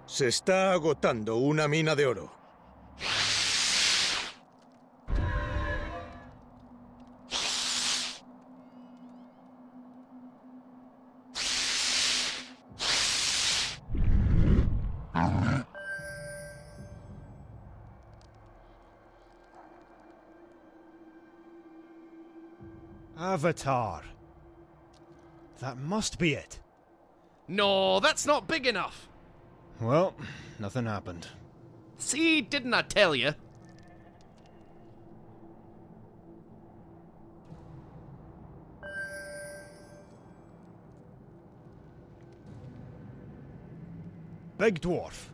Se está agotando una mina de oro. Avatar. That must be it. No, that's not big enough. Well, nothing happened. See, didn't I tell you? Big Dwarf.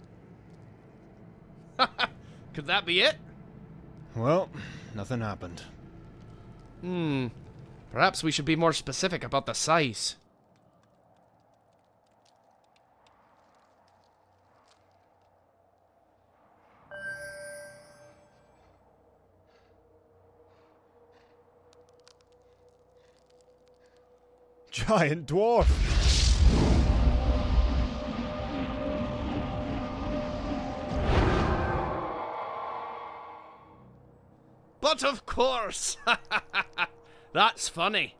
Could that be it? Well, nothing happened. Perhaps we should be more specific about the size. Giant dwarf! But of course! That's funny.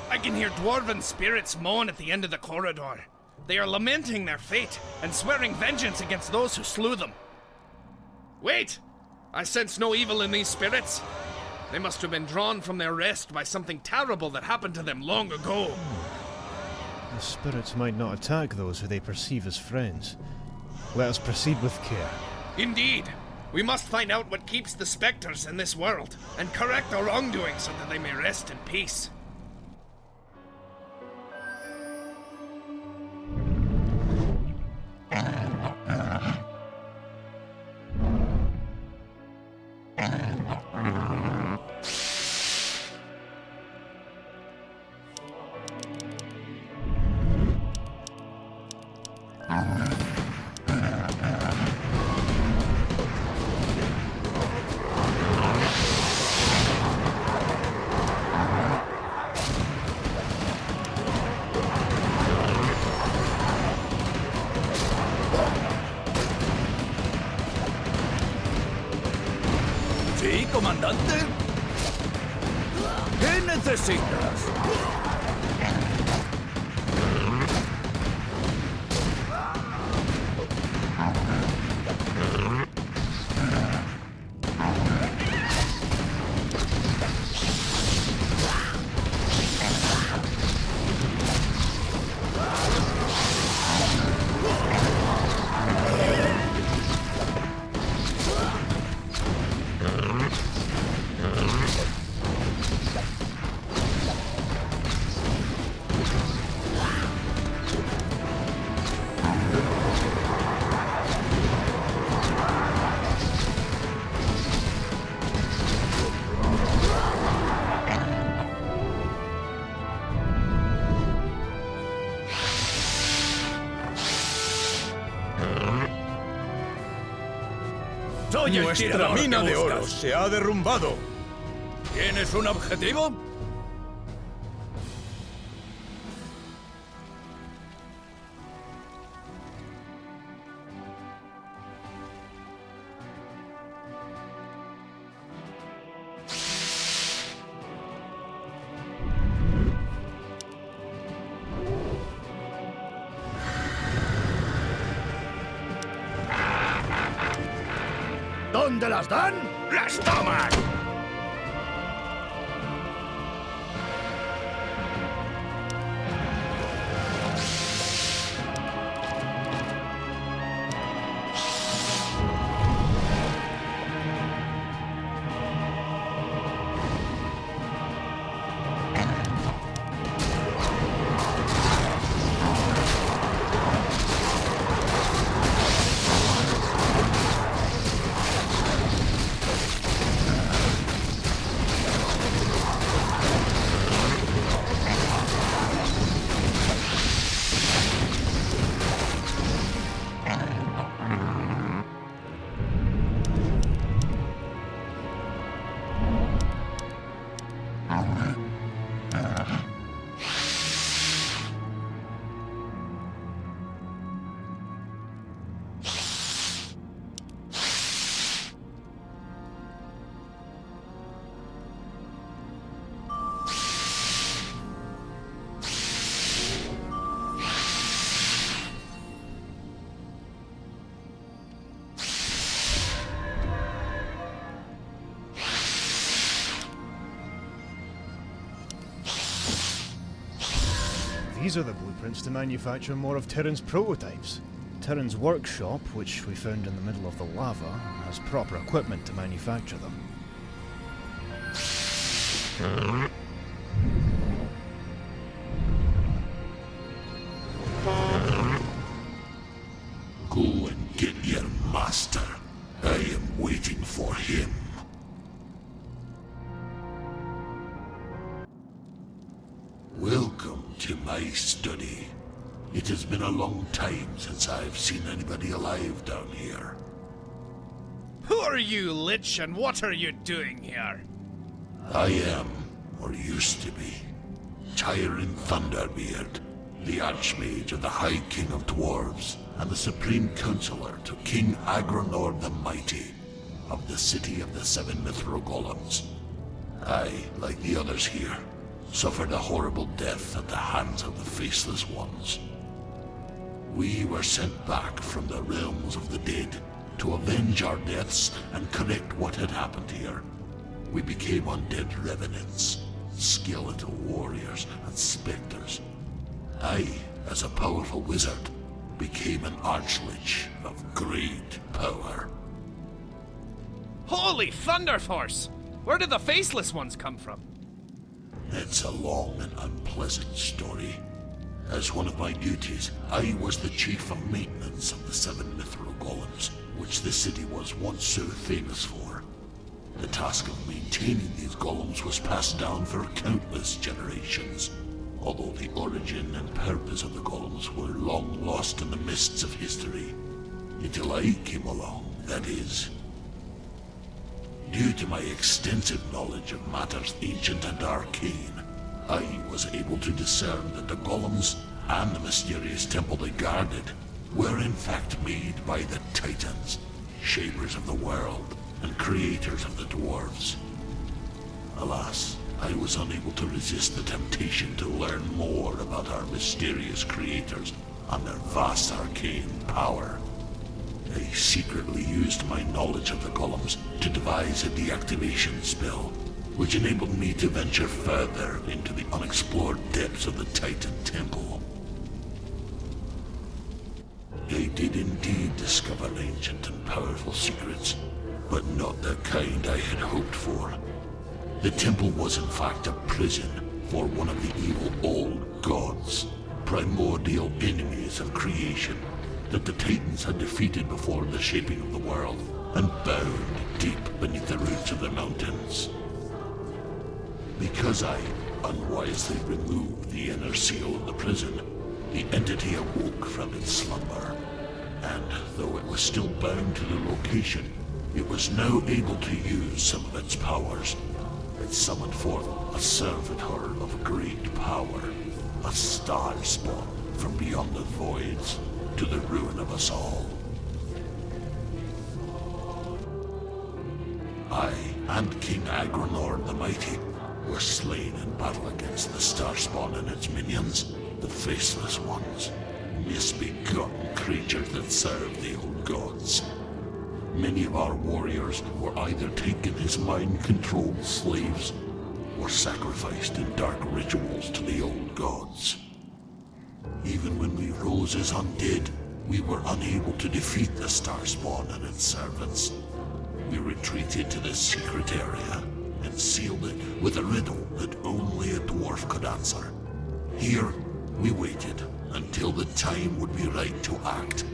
I can hear dwarven spirits moan at the end of the corridor. They are lamenting their fate and swearing vengeance against those who slew them. Wait! I sense no evil in these spirits. They must have been drawn from their rest by something terrible that happened to them long ago. The spirits might not attack those who they perceive as friends. Let us proceed with care. Indeed. We must find out what keeps the spectres in this world and correct our wrongdoing so that they may rest in peace. Sí, comandante. ¿Qué necesitas? Soy el Nuestra tirador mina que de oro buscas. se ha derrumbado. ¿Tienes un objetivo? ¿Dónde las dan? ¡Las toman! These are the blueprints to manufacture more of Tyrann's prototypes. Tyrann's workshop, which we found in the middle of the lava, has proper equipment to manufacture them. Go and get your master. I am waiting for him. Welcome to my study. It has been a long time since I've seen anybody alive down here. Who are you, Lich, and what are you doing here? I am, or used to be, Tyrion Thunderbeard, the Archmage of the High King of Dwarves, and the Supreme Counselor to King Agronor the Mighty, of the City of the Seven Mithril Golems. I, like the others here, suffered a horrible death at the hands of the Faceless Ones. We were sent back from the realms of the dead to avenge our deaths and correct what had happened here. We became undead revenants, skeletal warriors, and specters. I, as a powerful wizard, became an archlich of great power. Holy Thunder Force! Where did the Faceless Ones come from? It's a long and unpleasant story. As one of my duties, I was the chief of maintenance of the Seven Mithril Golems, which the city was once so famous for. The task of maintaining these golems was passed down for countless generations, although the origin and purpose of the golems were long lost in the mists of history. Until I came along, that is. Due to my extensive knowledge of matters ancient and arcane, I was able to discern that the golems and the mysterious temple they guarded were in fact made by the Titans, shapers of the world and creators of the dwarves. Alas, I was unable to resist the temptation to learn more about our mysterious creators and their vast arcane power. I secretly used my knowledge of the golems to devise a deactivation spell, which enabled me to venture further into the unexplored depths of the Titan Temple. I did indeed discover ancient and powerful secrets, but not the kind I had hoped for. The temple was in fact a prison for one of the evil old gods, primordial enemies of creation that the Titans had defeated before the shaping of the world and buried deep beneath the roots of the mountains. Because I unwisely removed the inner seal of the prison, the entity awoke from its slumber, and though it was still bound to the location, It was now able to use some of its powers. It summoned forth a servitor of great power, a star spawn from beyond the voids, to the ruin of us all. I and King Agronor the Mighty were slain in battle against the Starspawn and its minions, the Faceless Ones, misbegotten creatures that served the old gods. Many of our warriors were either taken as mind-controlled slaves or sacrificed in dark rituals to the old gods. Even when we rose as undead, we were unable to defeat the Starspawn and its servants. We retreated to this secret area and sealed it with a riddle that only a dwarf could answer. Here, we waited until the time would be right to act.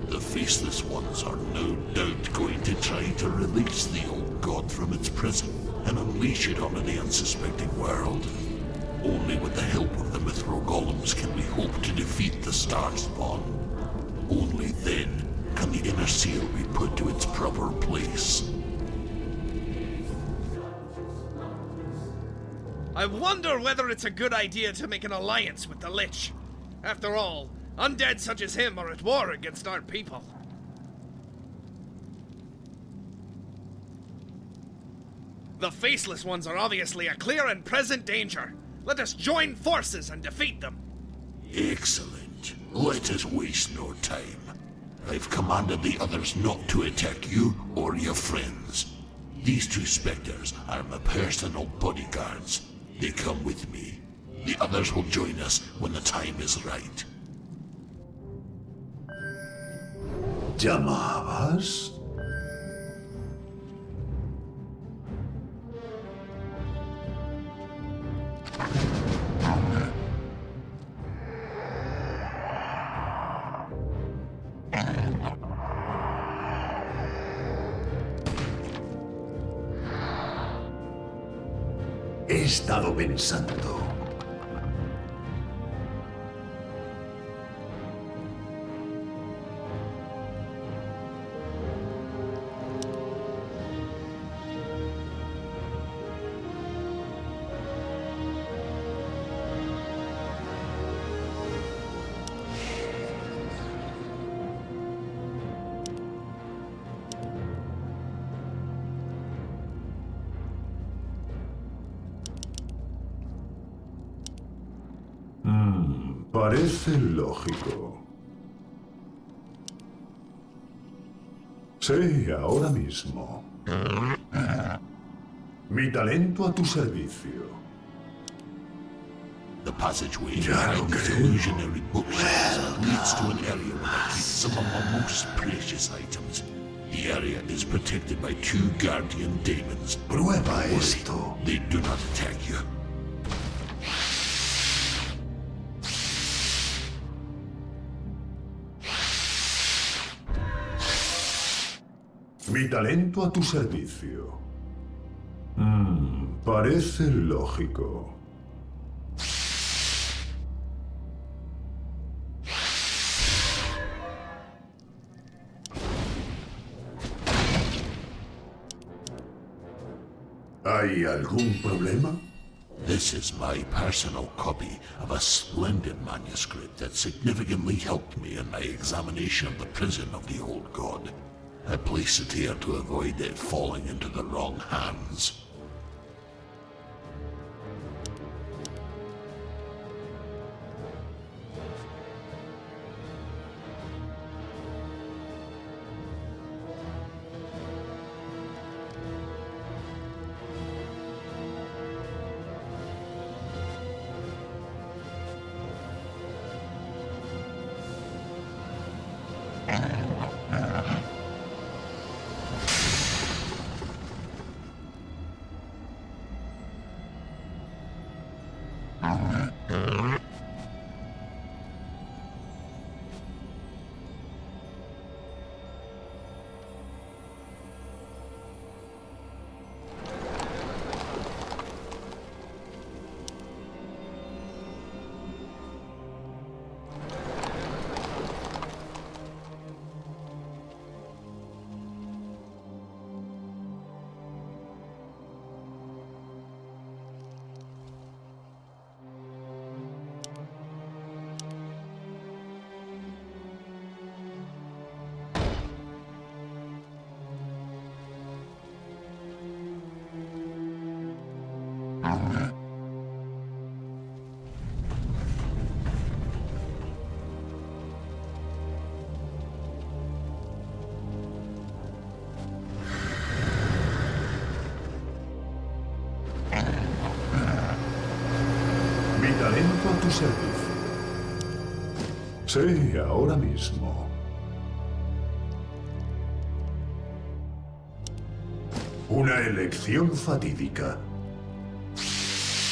The Faceless Ones are no doubt going to try to release the old god from its prison and unleash it onto the unsuspecting world. Only with the help of the Mithril Golems can we hope to defeat the Starspawn. Only then can the inner seal be put to its proper place. I wonder whether it's a good idea to make an alliance with the Lich. After all, undead such as him are at war against our people. The Faceless Ones are obviously a clear and present danger. Let us join forces and defeat them. Excellent. Let us waste no time. I've commanded the others not to attack you or your friends. These two specters are my personal bodyguards. They come with me. The others will join us when the time is right. ¿Llamabas? He estado pensando. Parece lógico. Sí, ahora mismo. Mi talento a tu servicio. The passageway Ya lo behind these creo. illusionary bookshelves leads to an area where I keep some of my most precious items. The area is protected by two guardian demons. Prueba esto. They do not attack you. Mi talento a tu servicio. Parece lógico. ¿Hay algún problema? This is my personal copy of a splendid manuscript that significantly helped me in my examination of the prison of the old god. I place it here to avoid it falling into the wrong hands. servicio. Sí, ahora mismo. Una elección fatídica.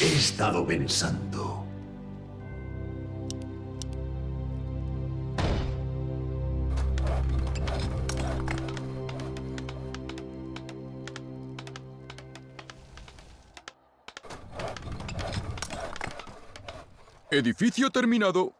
He estado pensando. Edificio terminado.